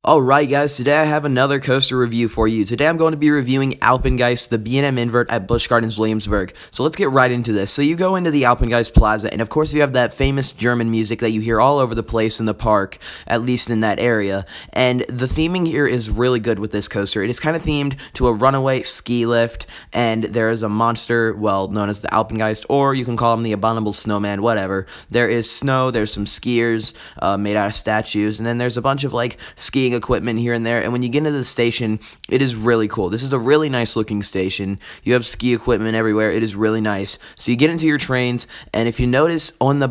Alright guys, today I have another coaster review for you. Today I'm going to be reviewing Alpengiest, the B&M invert at Busch Gardens Williamsburg. So let's get right into this. So you go into the Alpengiest Plaza, and of course you have that famous German music that you hear all over the place in the park, at least in that area. And the theming here is really good with this coaster. It is kind of themed to a runaway ski lift, and there is a monster, well, known as the Alpengiest, or you can call him the Abominable Snowman, whatever. There is snow, there's some skiers made out of statues, and then there's a bunch of like skiing equipment here and there, and when you get into the station, it is really cool. This is a really nice looking station. You have ski equipment everywhere. It is really nice. So you get into your trains, and if you notice on the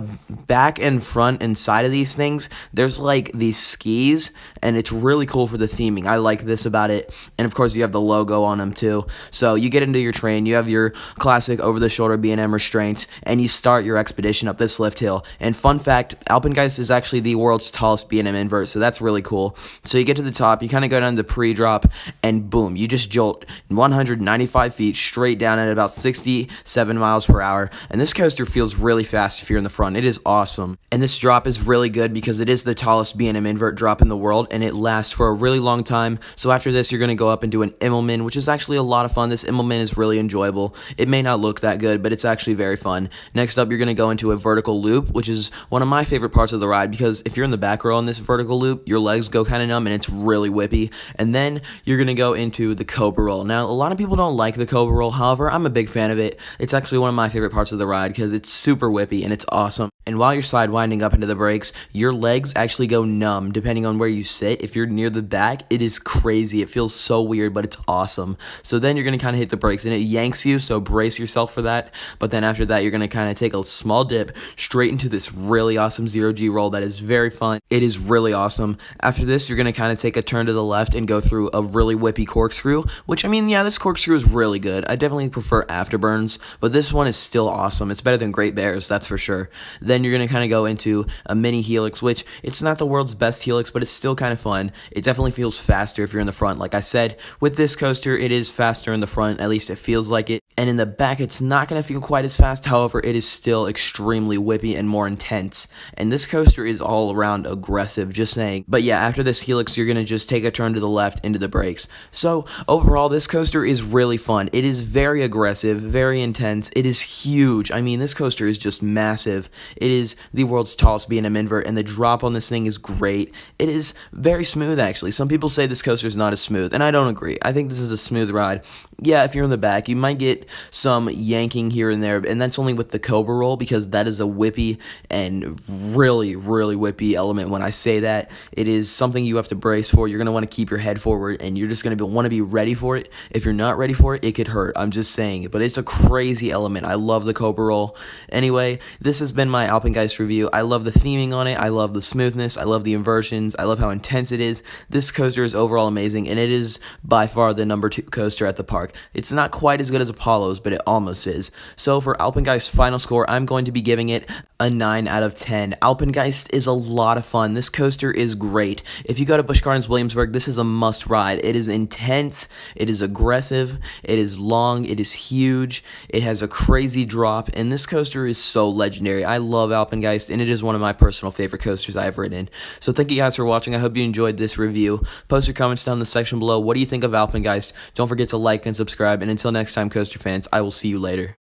back and front and side of these things, there's like these skis, and it's really cool for the theming. I like this about it, and of course you have the logo on them too. So you get into your train, you have your classic over-the-shoulder B&M restraints, and you start your expedition up this lift hill. And fun fact, Alpengiest is actually the world's tallest B&M invert, so that's really cool. So you get to the top, you kind of go down to the pre-drop, and boom, you just jolt 195 feet straight down at about 67 miles per hour, and this coaster feels really fast if you're in the front. It is awesome. And this drop is really good because it is the tallest B&M invert drop in the world, and it lasts for a really long time. So after this, you're going to go up and do an Immelman, which is actually a lot of fun. This Immelman is really enjoyable. It may not look that good, but it's actually very fun. Next up, you're going to go into a vertical loop, which is one of my favorite parts of the ride because if you're in the back row on this vertical loop, your legs go kind of numb, and it's really whippy. And then you're going to go into the Cobra Roll. Now, a lot of people don't like the Cobra Roll. However, I'm a big fan of it. It's actually one of my favorite parts of the ride because it's super whippy and it's awesome. And while you're sidewinding up into the brakes, your legs actually go numb depending on where you sit. If you're near the back, it is crazy. It feels so weird, but it's awesome. So then you're going to kind of hit the brakes and it yanks you, so brace yourself for that. But then after that, you're going to kind of take a small dip straight into this really awesome zero-G roll that is very fun. It is really awesome. After this, you're going to kind of take a turn to the left and go through a really whippy corkscrew, which, I mean, yeah, this corkscrew is really good. I definitely prefer Afterburns, but this one is still awesome. It's better than Great Bears, that's for sure. Then you're going to kind of go into a mini helix, which it's not the world's best helix, but it's still kind of fun. It definitely feels faster if you're in the front. Like I said, with this coaster, it is faster in the front, at least it feels like it. And in the back, it's not going to feel quite as fast. However, it is still extremely whippy and more intense. And this coaster is all around aggressive, just saying. But yeah, after this helix, you're going to just take a turn to the left into the brakes. So overall, this coaster is really fun. It is very aggressive, very intense. It is huge. I mean, this coaster is just massive. It is the world's tallest B&M invert, and the drop on this thing is great. It is very smooth, actually. Some people say this coaster is not as smooth, and I don't agree. I think this is a smooth ride. Yeah, if you're in the back, you might get some yanking here and there, and that's only with the Cobra Roll because that is a whippy and really, really whippy element. When I say that, it is something you have to brace for. You're going to want to keep your head forward, and you're just going to want to be ready for it. If you're not ready for it, it could hurt. I'm just saying, but it's a crazy element. I love the Cobra Roll. Anyway, this has been my Alpengiest review. I love the theming on it. I love the smoothness. I love the inversions. I love how intense it is. This coaster is overall amazing, and it is by far the number 2 coaster at the park. It's not quite as good as Apollo's, but it almost is. So for Alpengiest's final score, I'm going to be giving it a 9 out of 10. Alpengiest is a lot of fun. This coaster is great. If you go to Busch Gardens Williamsburg, this is a must ride. It is intense. It is aggressive. It is long. It is huge. It has a crazy drop, and this coaster is so legendary. I love Alpengiest, and it is one of my personal favorite coasters I have ridden. So thank you guys for watching. I hope you enjoyed this review. Post your comments down in the section below. What do you think of Alpengiest? Don't forget to like and subscribe, and until next time, coaster fans, I will see you later.